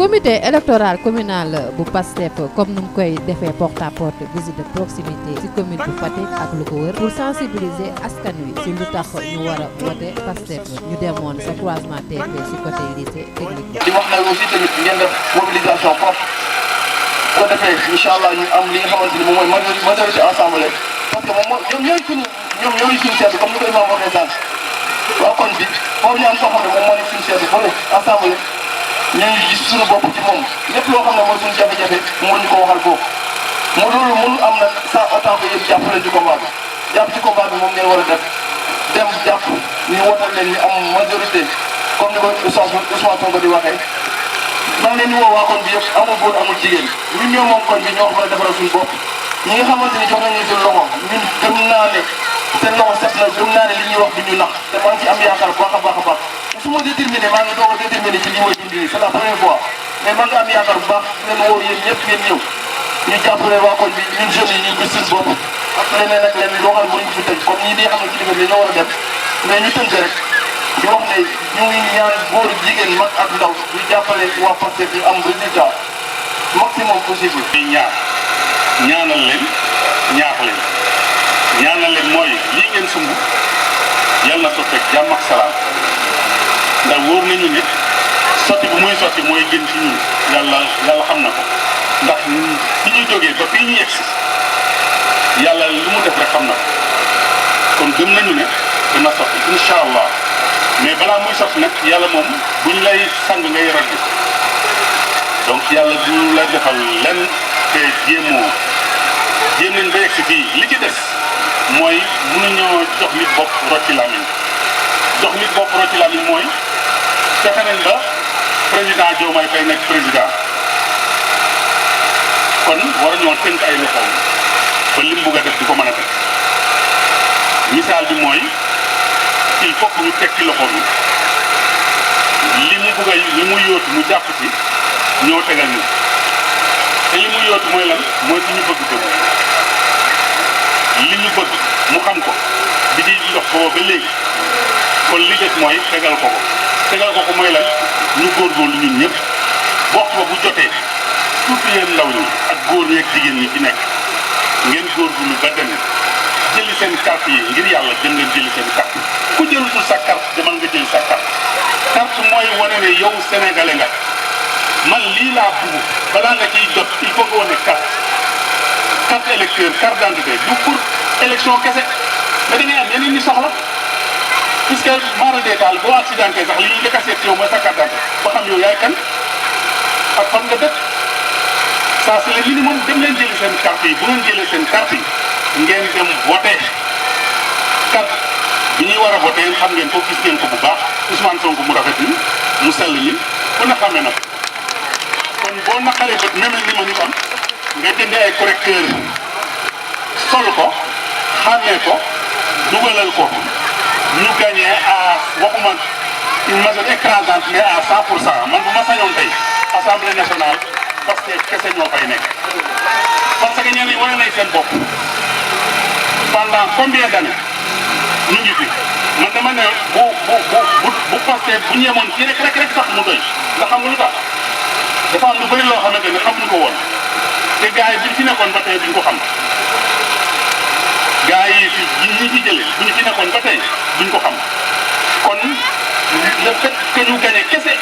comité électoral communal bu Pastef comme nu mu koy defee porte à porte visite de proximité ci commune bu Fatick ak lu ko wër pour sensibiliser askan wi ci lu tax ñu war a voter Pastef ñu demoon sa croisement TP ci côté lycée technique. di wax nag aussi tamit ngeen def mobilisation forte bu ko defee incha allah ñu am li nga xamante ni moom mooy majorité assemblée parce que moom ñoom ñooy suñu seetu comme ni ko imam waxee sànq waa kon bi foofu ñu am koo xam ne moom moo nekk suñu seetu fële assemblée. ñu ngi gis suñu bopp ci moom lépp loo xam ne mooy suñu jafe-jafe mu ñu ko waxal foofu mu loolu mënul am nag sans autant que yëpp jàpp leen ci combat bi jàpp ci combat bi moom ngeen war a def dem jàpp ñu wotal leen ñu am majorité comme ni ko Ousmane Sonko di waxee maa ngi leen di woo waa kon bi yëpp amul góor amul jigéen ñun ñoo moom kon bi ñoo xam ne defaral suñu bopp ñi nga xamante ni jox nañu seen loxo ñun gëm naa ne seen loxo set na gëm naa ne li ñuy wax du ñu nax te maa ngi ci am yaakaar bu baax a baax a baax su ma déterminé maa ngi doog a déterminé ci li may dund nii c'est la première fois mais maa ngi am yaakaar bu baax leen wóor yéen ñëpp ngeen ñëw ñu jàppale waa koñ bi ñun jeunes yi ñu gis seen bopp ak leneen ak leneen loo xam ne mënuñ fi tëj comme ñii di xam ne kilifa bi ñoo war a dem mais ñu tënk rek di wax ne ñu ngi ñaan góor jigéen mag ak ndaw ñu jàppale waa Pastef ñu am résultat maximum possible. ñaanal leen ñaax leen ñaanal leen mooy lii ngeen sumb yàlla na sotteeg jàmm ak salaam ndax wóor nañu ne sotti bu muy sotti mooy gën ci ñun yàlla xam na ko ndax fi ñuy jógee ba fii ñu yegsi yàlla lu mu def rek xam na ko kon gëm nañu ne dina sotti incha allah mais balaa muy sotti nag yàlla moom buñ lay sang ngay raggi donc yàlla du la defal lenn te jéem nañ ba yegsi fii li ci des mooy mënuñoo jox nit bopp rocci làmmiñ jox nit bopp rocci làmmiñ mooy fexe nañ ba président Diomaye Faye nekk président kon war ñoo tënk ay loxoom ba lim bugg a def di ko mën a def misaal bi mooy il faut que ñu tekki loxoom li mu bugg a li mu yóotu mu jàpp ci ñoo tegal ñu te li mu yóotu mooy lan mooy ci ñu bëgg li ñu bëgg mu xam ko di ci dox booba ba léegi kon li des mooy tegal ko mooy lan ñu góorgóorlu ñun ñëpp waxtu ba bu jotee surtout yéen ndaw ñi ak góor ñi ak jigéen ñi ci nekk ngeen góorgóorlu ba dem jëli seen carte yi ngir yàlla jëm leen jëli seen carte ku jëlutul sa carte demal nga jëli sa carte mooy wane ne yow sénégalais nga man lii laa bugg balaa nga ciy jot il faut nga wane carte électeur carte d'identité du pour élection kese mais da ngay am yeneen ñi soxla puisque mara détail boo accidenté sax li ñuy njëkk a seet yow mooy sa carte d'identité ba xam yow yaay kan ak fan nga dëkk ça c'est le minimum dem leen jëli seen carte yi bu ngeen jëlee seen carte yi ngeen dem voté carte bi ñuy war a voté xam ngeen ko gis ngeen ko bu baax Ousmane Sonko mu rafet ni mu sell ni ku ne xamee na kon boo naqaree bët même ni ma ni kon nga jëndee ay correcteur sol ko xàmmee ko dugalal ko ñu gagné à waxuma une majorité écrasante mais à 100% man bu ma sañoon tey assemblée nationale parce que kese ñoo fay nekk parce que ñeneen ñi wane nañ seen bopp pendant combien d'années ñu ngi fi man dama ne bu Pastef bu ñu yemoon ci rek sax mu doy nga xam lu tax dafa am lu bëri loo xamante ne xamuñu ko woon te gars yi buñ fi nekkoon ba tey duñ ko xam gars yi ñi ci jëlee buñ fi nekkoon ba tey duñ ko xam kon le fait que ñu gagné kese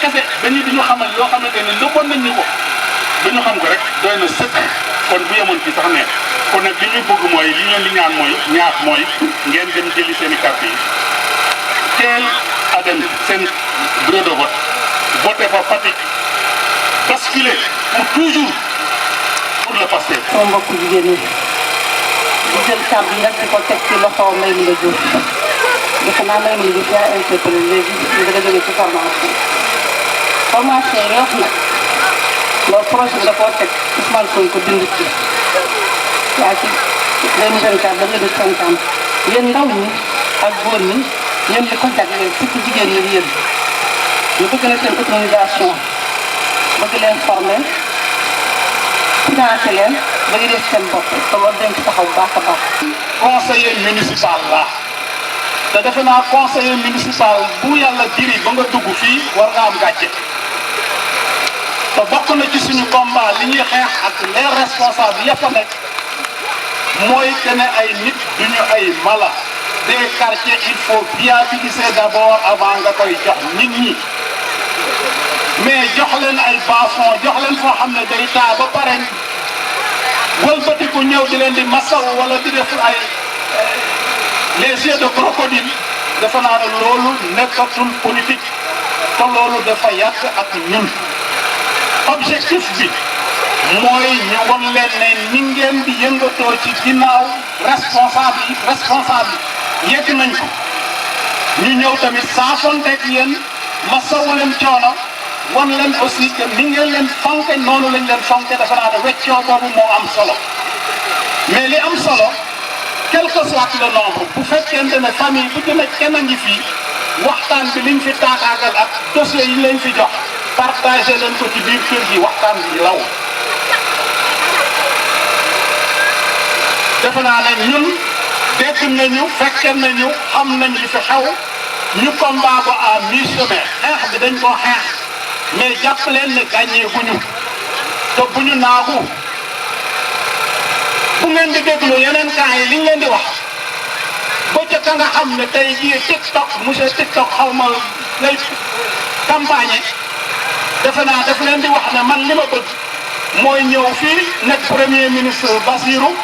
dañu xamal loo xamante ne nëbboon nañ ñu ko dañu xam ko rek doy na sëkk kon bu yemoon fii sax neex kon nag li ñu bëgg mooy li ñu li ñaan mooy ñaax mooy ngeen dem jëli seen i carte yi teel a dem seen bureau de vote voté fa Fatick basculer pour toujours pour le Pastef. sama mbokku jigéen ñi di jël kàddu yi nag di ko teg ci loxo may mi nga jóg defe naa may mi nga yaa interpellé léegi ñu danga jógee ci formation yi wax nag loolu projet bi da koo teg Ousmane Sonko bind ci yaa ci 2024 ba 2050 yéen ndaw ñi ak góor ñi yéen li ko jagleel surtout jigéen ñi yéen ñu bëgg na seen autonomisation bëgg leen former financé leen ba ñu def seen bopp te loolu dañ ci taxaw bu baax a baax. conseiller municipal la te defe naa conseiller municipal bu yàlla diri ba nga dugg fii war nga am gàcce te bokk na ci suñu combat li ñuy xeex ak les responsables yëpp a nekk mooy que ne ay nit duñu ay mala. Des quartiers il faut viabiliser d'abord avant nga koy jox nit ñi mais jox leen ay bas-fonds jox leen foo xam ne day taa ba pare wëlbatiku ñëw di leen di masaw wala di def ay les yeux de crocodile dafa naa ne loolu nekkatul politique te loolu dafa yàq ak ñun objectif bi mooy ñu won leen ne ni ngeen di yëngatoo ci ginnaaw responsable yegg nañ ko ñu ñëw tamit saafonteeg yéen masawu leen coono wan leen aussi que ni ngeen leen fonke noonu lañ leen fonke dafa naa ne weccoo boobu moo am solo mais li am solo quel que soit le nombre bu fekkente ne famille bu ci nekk kenn a ngi fii waxtaan bi liñ fi taataagal ak dossier yi leen fi jox partagé leen ko ci biir kër gi waxtaan bi law defe naa ne ñun dégg nañu fekke nañu xam nañ li fi xew ñu combat ko à mi-chemin xeex bi dañ koo xeex mais jàpp leen ne gagné guñu te bu ñu naagu bu ngeen di déglu yeneen cas yi liñ leen di wax ba ca ka nga xam ne tey jii TikTok monsieur TikTok xaw ma lay campagne defe naa daf leen di wax ne man li ma bëgg mooy ñëw fii nekk premier ministre Bassirou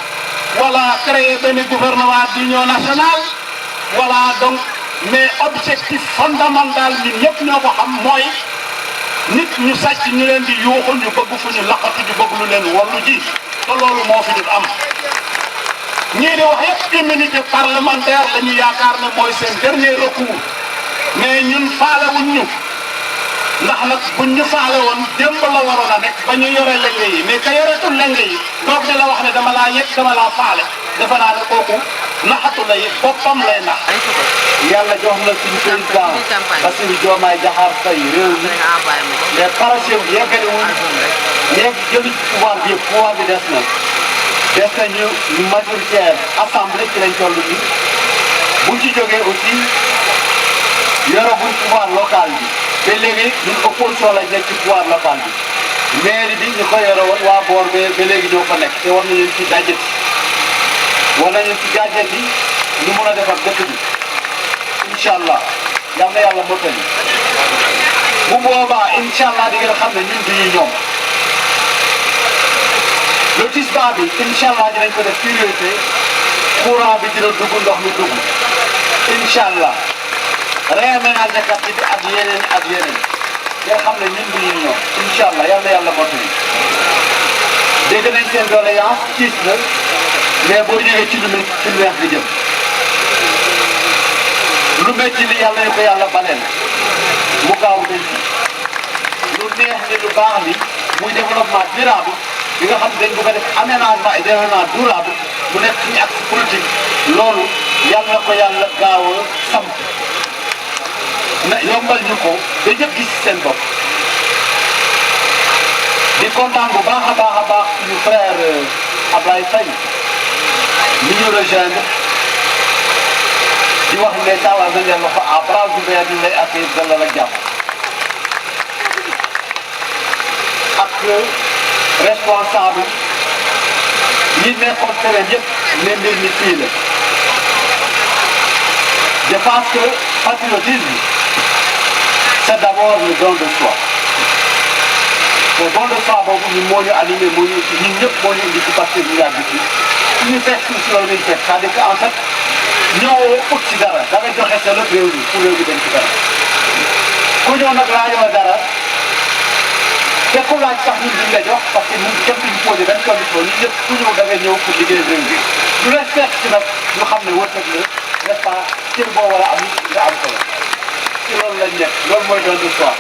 voilà créer benn gouvernement d'union nationale voilà donc mais objectif fondamental ñun ñëpp ñoo ko xam mooy nit ñu sàcc ñu leen di yuuxu ñu bëgg fu ñu laqatu ñu bëgg lu leen wallu ji te loolu moo fi dul am ñii di wax yëpp immunité parlementaire la ñu yaakaar ne mooy seen dernier recours mais ñun faalewuñ ñu ndax nag buñ ñu faale woon démb la waroon a nekk ba ñu yore lenge yi mais ka yoretul lenge yi doog di la wax ne dama laa yëg dama laa faale defe naa ne kooku naxatu lay boppam lay nax. yàlla jox na suñu président Bassirou Diomaye Diakhar Faye réew mi mais parachèvre yeggaliwul léegi jëlu ci pouvoir bi yëpp pouvoir bi des na ñu majoritaire assemblée ci lañ toll nii buñ ci jógee aussi yoraguñ pouvoir local bi. te léegi ñun opposition lañ nekk ci pouvoir local bi mairie bi ñu ko yore woon waa boor ba léegi ñoo fa nekk te war nañu ci dajeti war nañu ci jaajëti ñu mun a defar dëkk bi incha allah yal na yàlla mottali bu boobaa incha allah di ngeen xam ne ñun du ñu ñoom lotissement bi incha allah dinañ ko def priorité courant bi dina dugg ndox mi dugg incha allah. réaménagé quartier bi ak yeneen nga xam ne ñun du ñu ñëw incha allah yal na yàlla mottali dégg nañ seen doléance tiis na mais boo ñëwee ci lu weex di jëm lu métti li yàlla ñu ko yàlla baleel mu gaaw dañ ci lu neex ni lu baax li muy développement durable bi nga xam ne dañ bëgg a def aménagement et développement durable mu nekk suñu axe politique loolu yàlla na ko yàlla gaaw a samp na yombal ñu ko ba ñëpp gis seen bopp di kontaan bu baax a baax suñu frère Ablaye Faye mi ñu rejoindre di wax ne taalal nañ leen loxo à bras ouverts ñu lay accueillir dalal ak jàmm ak responsable ñi nekkoon terrain yëpp ne mbir mi fii la je pense que patriotisme c'est d'abord le don de soi te don de soi boobu ñun moo ñu animé moo ñu ñun ñëpp moo ñu indi ci parce que ñu yàgg ci suñu fekk si loolu lañ fekk c'est-à-dire que en fait ñëwoo ut ci dara da nga joxe sa lépp réew mi pour réew mi dem ci dara ku ñëw nag laajoo dara te ku laaj sax ñun duñ la jox parce que ñun kenn duñ posé benn condition ñun ñëpp ku ñëw da nga ñëw pour liggéey réew mi lu leen fekk ci nag ñu xam ne wërsëg la n'est-ce pas cër boo war a am nga am solo ci loolu lañ nekk loolu mooy don de soi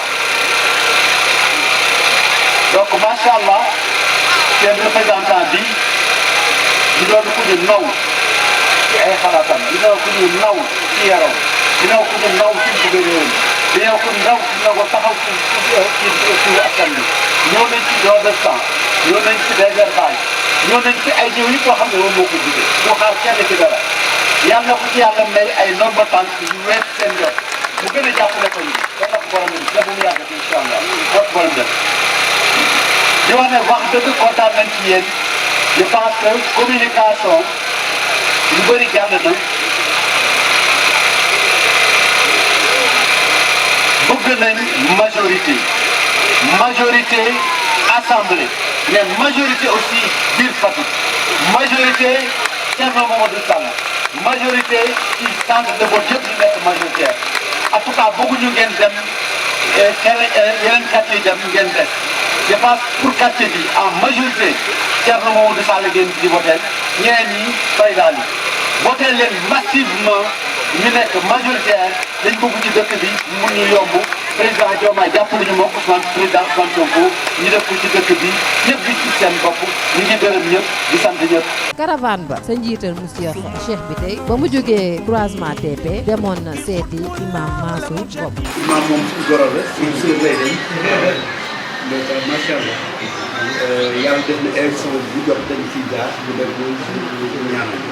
donc macha allah seen représentant bi di doon ku ñu naw ci ay xalaatam di doon ku ñu naw ci yaram di doon ku ñu naw ci bëgg réew mi di doon ku ñu naw ci nangoo taxaw ci askan bi ñëw nañ ci don de sang ñëw nañ ci désherbage ñëw nañ ci ay jiw yi koo xam ne moom moo ko jugee du xaar kenn ci dara yàlla na ko ci yàlla may ay nombre tànk yu wees seen yoon mu gën a jàppale ko ñu ba tax borom bi la bu mu yàggati incha allah borom def di wax ne wax dëgg kontaan nañ ci yéen je pense que communication yu bëri jàll na bëgg nañ majorité assemblée mais majorité aussi biir Fatick majorité Thierno Mamadou Sall majorité ci centre de vote yëpp ñu nekk majoritaire en tout cas bëgguñu ngeen dem yeneen quartier yi dem ngeen des je pense pour quartier bi en majorité Thierno Mamadou Sall ngeen di voté ñeneen ñi bay daal yi voté leen massivement ñu nekk majoritaire dañ bëgg ci dëkk bi mun ñu yomb président Diomaye jàppale ñu moom président Ousmane Sonko ñu def ko ci dëkk bi ñëpp gis ci seen bopp ñu ngi gërëm ñëpp di sant ñëpp. caravane ba sa njiital monsieur Cheikh bi tey ba mu jógee croisement TP demoon na seeti imam Mansour Ngom. imam moom suñu goro la suñu sër lay dem donc macha allah yàlla def na élection bu jot dañ ciy jaar ñu def ñu ñaanal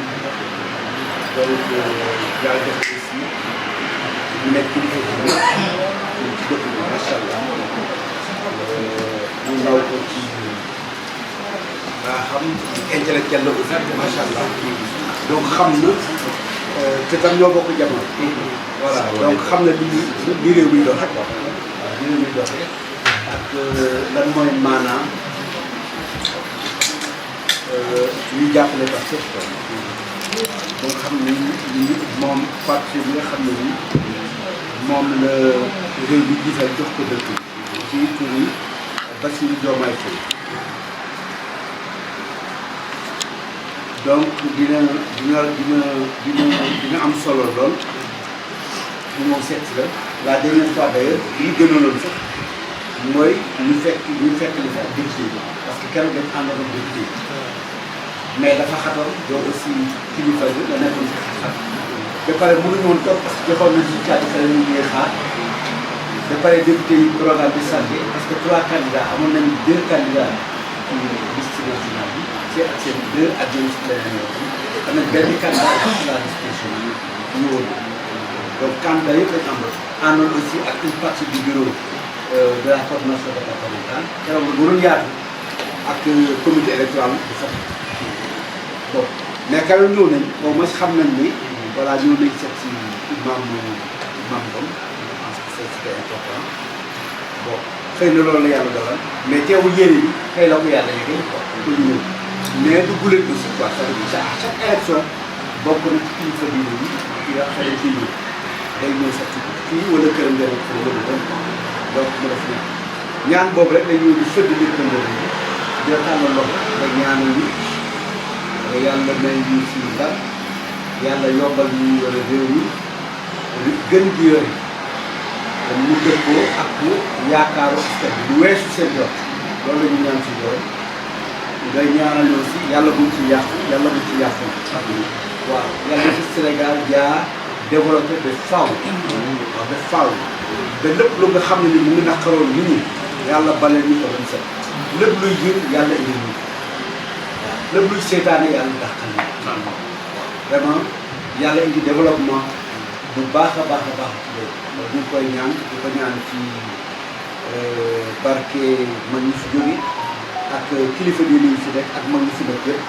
donc yàlla def aussi ñu nekk kilifa ci dëkk bi macha allah ñu ndaw ko ci xam intellectuel la aussi macha allah donc xam na te tam ñoo bokk jamono. voilà donc xam na li réew mi dox quoi waaw li réew mi dox ak lan mooy maanaam ñuy jàppale ba sëf quoi donc xam ni moom parti bi nga xam ne ni moom la réew mi gisal jox ko dëkk ci turu Bassirou Diomaye Faye donc dina am solo lool bu moom seet si la dernière fois d'ailleurs li gënoon sax mooy ñu fekk li fa député bi parce que keroog dañ àndoon ak député mais dafa xatoon yow aussi kilifa bi la nekkoon si xat ba pare mënuñu woon toog parce que joxoon nañ si caati xale ñu ngi xaar ba pare député yi programme bi santé parce que 3 candidats amoon nañu 2 candidats ci liste nationale bi ak seen 2 adjoints suppléants yi am na benn candidat ci la liste nationale ñu woon donc candidat yëpp lañ àndoon aussi ak une partie du bureau de la coordination départementale keroog la gënoon yaatu ak comité électoral bu Fatick bon mais quand même ñëw nañ au moins xam nañ ni voilà ñëw nañ seet si imam Ngom parce que c'était important bon xëy na loolu la yàlla dogal mais teewul yéene bi xëy la ko yàlla yëgal quoi pour ñu ñëw mais du guleen aussi quoi c'est-à-dire à chaque élection bokk na ci kilifa bi yi ki nga xam ne kii ñëw day ñëw sax ci kii wala këram nga def pour wala dem donc mu def nekk ñaan boobu rek day ñëw di fëdd nit ko ndóol yi dina tàllal loxo rek ñaanal ñi yàlla may ñu si ndar yàlla yombal ñu wala réew mi lu gën di yore mu dëppoo ak yaakaaru askan bi lu weesu seen jot loolu la ñu ñaan si borom ngay ñaanal aussi yàlla buñ ci yàqu waaw yàlla ci Sénégal jaa développé de faaw waaw de faaw te lépp lu nga xam ne ni mu ngi naqaroon nit ñi yàlla bale ñu ko doon set lépp luy jur yàlla indi ñu lépp luy seetaane yàlla dàqal ñu vraiment yàlla indi développement bu baax a baax ñu ngi koy ñaan di ko ñaan ci barke mag ñi fi jóge ak kilifa bi ñu fi nekk ak mag ñi fi nekk yëpp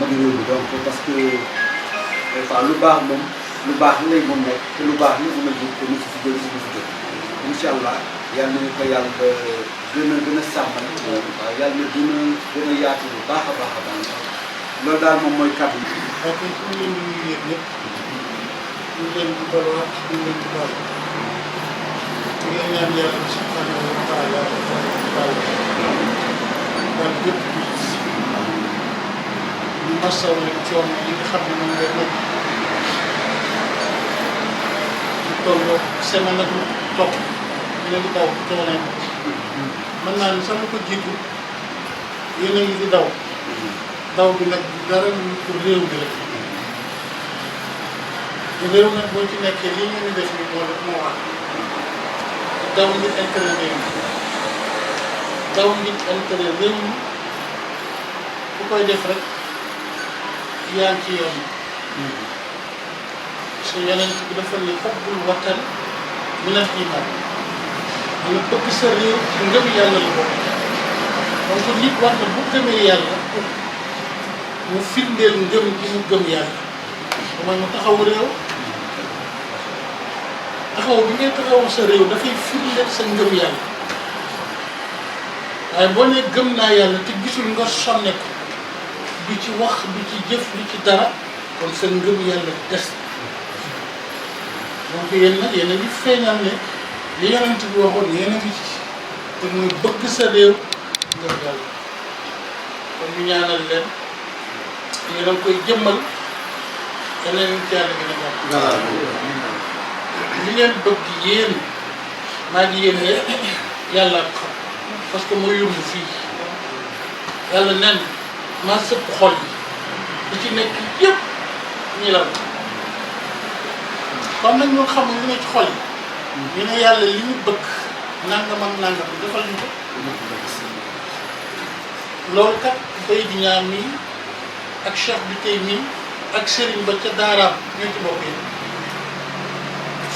mag réew mi donc parce que des fois lu baax moom lu baax lay moom nekk te lu baax li mën a jóg te mu si jóg si mu si jóg incha allah yàlla nañu ko yàlla gën a sàmmal waaw yàlla na gën a yaatu bu baax a baax loolu daal moom mooy kàddu yi. ok ñu leen di nuyu yéen ñëpp ñu leen di balwaat ñu leen di baal ñu ngi ñaan yàlla subhanahu wa taala baal bépp ñu masaw leen coono yi nga xam ne moom la nekk ñu tolloo semaine ak lu topp ñu leen di daw coono mën naa ni sax lu ko jiitu yéen a ngi di daw bi nag dara lu pour réew mi rek réew nag boo ci nekkee lii ngeen di def ni moo wax daw ngir intérêt réew mi daw ngir intérêt réew mi ku koy def rek yaa ngi ci yoon parce que yeneen bi dafa ni xubbul watan minal iman nga bëgg sa réew ci ngëm yàlla la bokk donc nit war na bu gëmee yàlla mu firndeel ngëm gi mu gëm yàlla mooy mu taxaw réew taxaw bi ngay taxaw sa réew dafay firndeel sa ngëm yàlla waaye boo nee gëm naa yàlla te gisul nga sonne ko du ci wax du ci jëf du ci dara kon sa ngëm yàlla des donc yéen nag yéen a ngi feeñal ne li yonent bi waxoon yéen a ngi ci te muy bëgg sa réew ngëm yàlla kon ñu ñaanal leen yéen a ngi koy jëmmal yeneen ci yàlla gën a jàpp li ngeen bëgg yéen maa ngi yéen yàlla ak xam parce que mooy yóbbu fii yàlla nen maa sëpp xol yi li ci nekk yëpp ñi la kon nag ñoo xamul li ne ci xol yi ñu ne yàlla li ñu bëgg nangam ak nangam defal ñu ko loolu kat bay di ñaar mii ak cheikh bi tey mii ak sëriñ ba ca daaraam ñoo ci bokk yi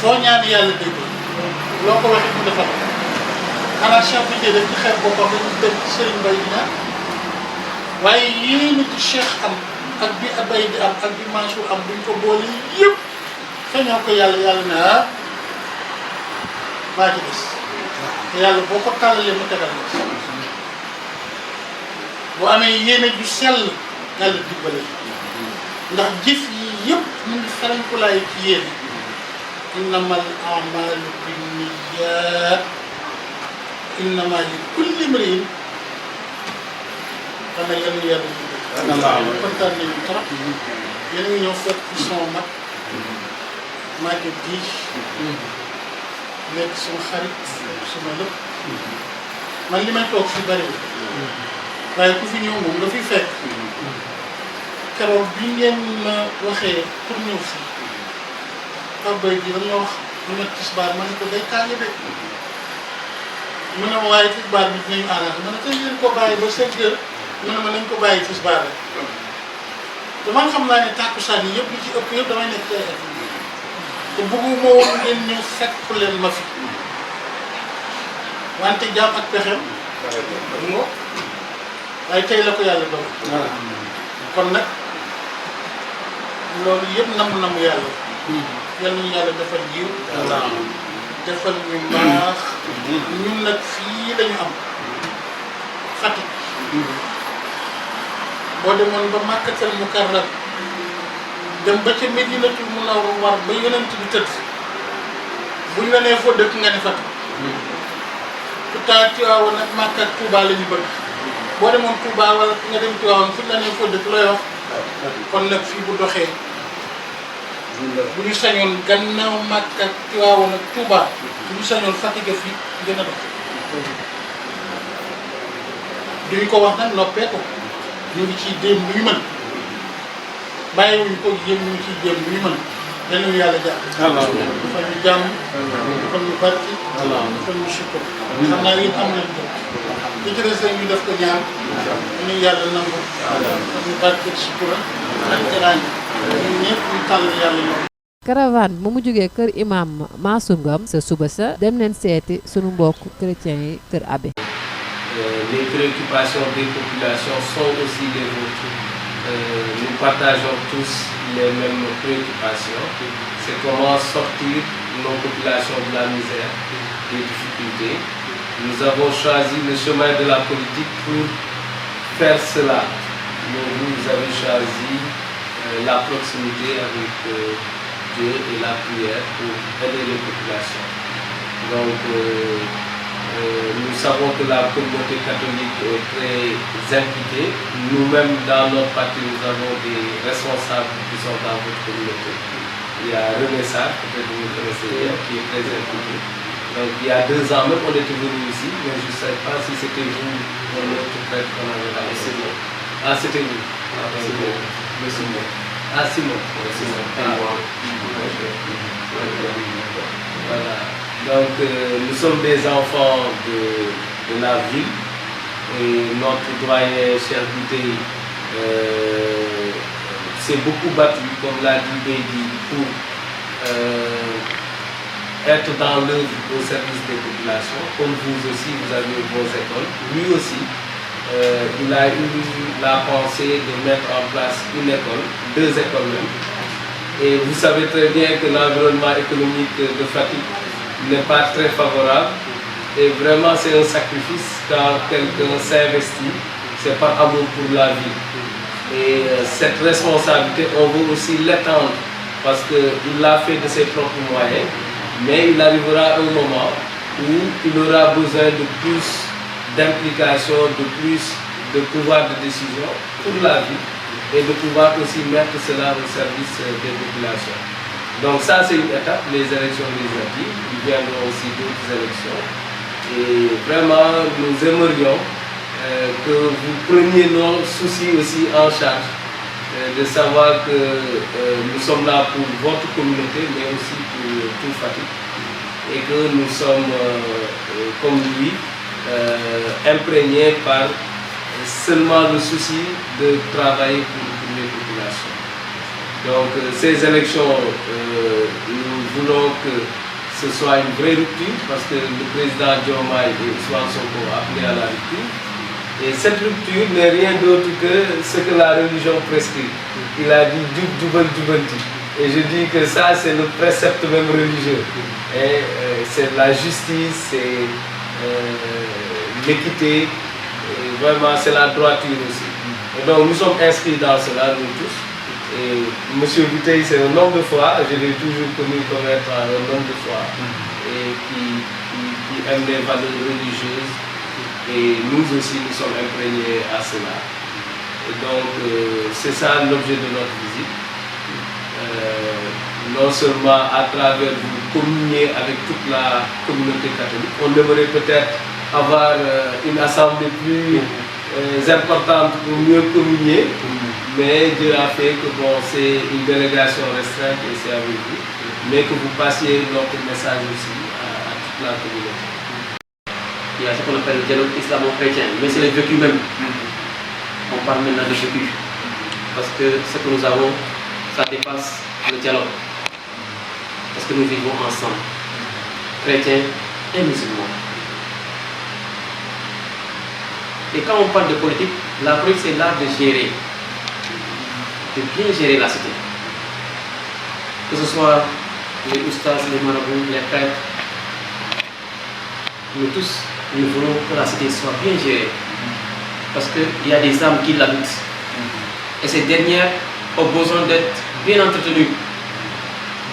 foo ñaan yàlla dégg loo ko waxee mu defal xanaa cheikh bi tey daf ci xeeb boppam dañu dem ci sëriñ bay di ñaan waaye yéen ci cheikh am ak bi abay di am ak bi Mansour am buñ ko boole yëpp feeñoo ko yàlla ne ah maa ci des te yàlla boo ko tàllalee mu tegal la ci bu amee yéene ju sell yàlla dimbale ndax jëf yi yëpp mu ngi farankulaay ci yéene innamal a'malu binniyat innama li kulli imri'in dana yàlla yàlla ñu kontaan nañu trop yéen a ngi ñëw fekk ci sama mag Maguette Guèye nekk suma xarit suma lépp man li may toog fi bariwul waaye ku fi ñëw moom nga fi fekk keroog bi ngeen ma waxee pour ñëw fii Pape Baye bi dañoo wax ñu nekk tisbaar ma ne ko day tàng de mu ne ma waaye tisbaar bi dinañu arrangé ma ne ko leen ko bàyyi ba 5 heures mu ne ma nañ ko bàyyi tisbaar rek te man xam naa ne tàkkusaan yi yëpp li ci ëpp yëpp damay nekk ci te bëgguma woon ngeen ñëw fekk leen ma fi wante jaam ak pexem mo waaye tey la ko yàlla doon kon nag loolu yëpp namu yàlla yal nañu yàlla defal yiw defal ñu mbaax ñun nag fii lañu am Fatick boo demoon ba Makkatal Mukarram dem ba ca Medinatul Munawwara ba yonent bi tëdd buñ la nee foo dëkk nga ne Fatick pourtant Tiwaawan nag Makka ak Touba la ñu bëgg boo demoon Touba wala nga dem Tiwaawan fuñ la nee foo dëkk looy wax kon nag fii bu doxee bu ñu sañoon gannaaw Makka ak Tiwaawan ak Touba bu ñu sañoon Fatick fii gën a dox duñu ko wax nag noppee ko ñu ngi ciy déem lu ñu mën bàyyiwuñu ko jéem ñu ngi ciy déem lu ñu mën dañu yàlla jàpp. dafa ñu jàmm. dafa ñu barki. dafa ñu sukkur. xam naa yéen am nañu ko. li ci des ñu def ko ñaan. ñu yàlla nangu. dafa ñu barki sukkura. ak teraanga. ñun ñëpp ñu tàll yàlla lool. caravane bu mu jógee kër imam Mansour Ngom sa suba sa dem leen seeti sunu mbokk chrétiens yi kër abbé. Les préoccupations des populations sont aussi les vôtres. Nous partageons tous les mêmes préoccupations. C'est comment sortir nos populations de la misère, des difficultés. Nous avons choisi le chemin de la politique pour faire cela. Vous avez choisi la proximité avec Dieu et la prière pour aider les populations. Donc, nous savons que la communauté catholique est très impliquée. Nous-mêmes, dans notre parti, nous avons des responsables qui sont dans votre communauté. Il y a René Sarr, peut-être que vous connaissez bien, qui est très impliqué. Donc, il y a 2 ans même, on était venu ici, mais je ne sais pas si c'était vous ou l'autre prêtre qu'on avait là. Ah, c'était vous. Ah, Simon. Le Simon. Ah, Simon. Simon. Ah, voilà. Donc, nous sommes des enfants de la ville et notre doyen Cher Bouté s'est beaucoup battu, comme l'a dit Bédi, pour être dans l'œuvre au service des populations. Comme vous aussi, vous avez vos écoles. Lui aussi, il a eu la pensée de mettre en place une école, 2 écoles même. Et vous savez très bien que l'environnement économique de Fatick n'est pas très favorable. Et vraiment, c'est un sacrifice quand quelqu'un s'investit, c'est par amour pour la vie. Et cette responsabilité, on veut aussi l'étendre parce qu'il l'a fait de ses propres moyens, mais il arrivera un moment où il aura besoin de plus d'implication, de plus de pouvoir de décision pour la vie et de pouvoir aussi mettre cela au service des populations. Donc ça, c'est une étape, les élections législatives, il viendront aussi d'autres élections. Et vraiment, nous aimerions que vous preniez nos soucis aussi en charge, de savoir que nous sommes là pour votre communauté, mais aussi pour tout Fatick. Et que nous sommes, comme lui, imprégnés par seulement le souci de travailler pour les populations. Donc ces élections, nous voulons que ce soit une vraie rupture parce que le président Diomaye et Ousmane Sonko ont appelé à la rupture. Et cette rupture n'est rien d'autre que ce que la religion prescrit. Il a dit Djub Djubal Djubanti. Et je dis que ça, c'est le précepte même religieux. Et c'est la justice, c'est l'équité, vraiment c'est la droiture aussi. Et donc nous sommes inscrits dans cela, nous tous. Et M. Biteye, c'est un homme de foi, je l'ai toujours connu comme étant un homme de foi, et qui aime les valeurs religieuses. Et nous aussi, nous sommes imprégnés à cela. Et donc, c'est ça l'objet de notre visite. Non seulement à travers vous communier avec toute la communauté catholique, on aimerait peut-être avoir une assemblée plus importante pour mieux communier, mais Dieu a fait que bon, c'est une délégation restreinte et c'est avec vous, mais que vous passiez notre message aussi à toute la communauté. Il y a ce qu'on appelle le dialogue islamo-chrétien, mais c'est le vécu même. On parle maintenant de vécu, parce que ce que nous avons, ça dépasse le dialogue. Parce que nous vivons ensemble, chrétiens et musulmans. Et quand on parle de politique, la politique c'est l'art de gérer, de bien gérer la cité. Que ce soit les oustas, les marabouts, les prêtres, nous tous, nous voulons que la cité soit bien gérée. Parce qu'il y a des âmes qui l'habitent. Et ces dernières ont besoin d'être bien entretenues,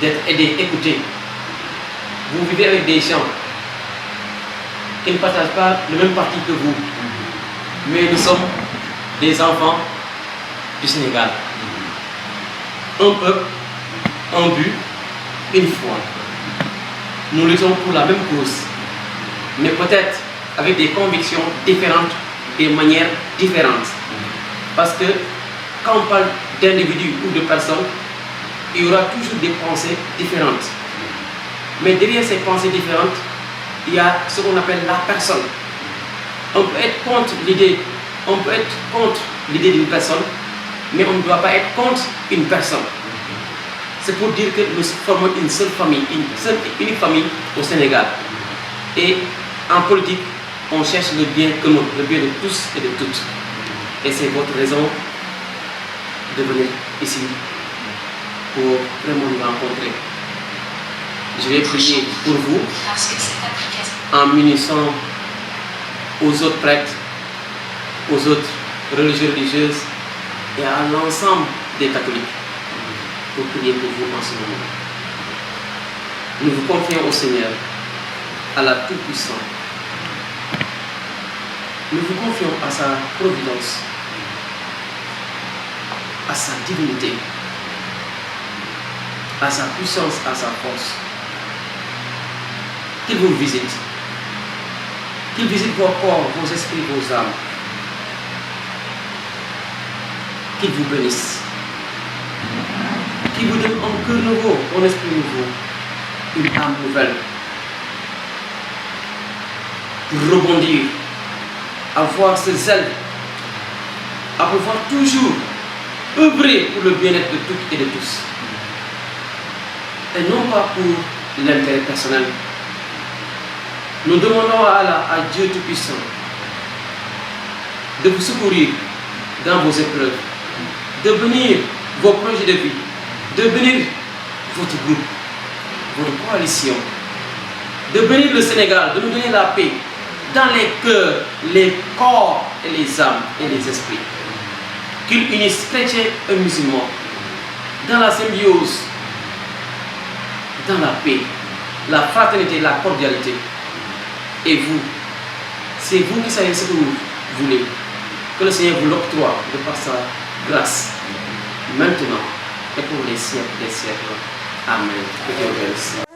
d'être aidées, écoutées. Vous vivez avec des gens qui ne partagent pas le même parti que vous. Mais nous sommes des enfants du Sénégal. Un peuple, un but, une foi. Nous luttons pour la même cause, mais peut-être avec des convictions différentes, des manières différentes. Parce que quand on parle d'individus ou de personnes, il y aura toujours des pensées différentes. Mais derrière ces pensées différentes, il y a ce qu'on appelle la personne. On peut être contre l'idée, d'une personne, mais on ne doit pas être contre une personne. C'est pour dire que nous formons une seule famille, une famille au Sénégal. Et en politique, on cherche le bien commun, le bien de tous et de toutes. Et c'est votre raison de venir ici pour vraiment nous rencontrer. Je vais prier pour vous en m'unissant aux autres prêtres, aux autres religieuses et à l'ensemble des catholiques pour prier pour vous en ce moment. Nous vous confions au Seigneur, à la Tout-Puissante. Nous vous confions à sa providence, à sa divinité, à sa puissance, à sa force. Qu'il vous visite. Qu'il visite vos corps, vos esprits, vos âmes. Qu'il vous bénisse. Qu'il vous donne un cœur nouveau, un esprit nouveau, une âme nouvelle. Pour rebondir, avoir ce zèle, à pouvoir toujours œuvrer pour le bien-être de toutes et de tous. Et non pas pour l'intérêt personnel. Nous demandons à Allah, à Dieu Tout-Puissant, de vous secourir dans vos épreuves, de bénir vos projets de vie, de bénir votre groupe, votre coalition, de bénir le Sénégal, de nous donner la paix dans les cœurs, les corps et les âmes et les esprits. Qu'il unisse chrétiens et musulmans dans la symbiose, dans la paix, la fraternité, la cordialité. Et vous, c'est vous qui savez ce que vous voulez. Que le Seigneur vous l'octroie de par sa grâce, maintenant et pour les siècles des siècles. Amen. Que Dieu vous bénisse.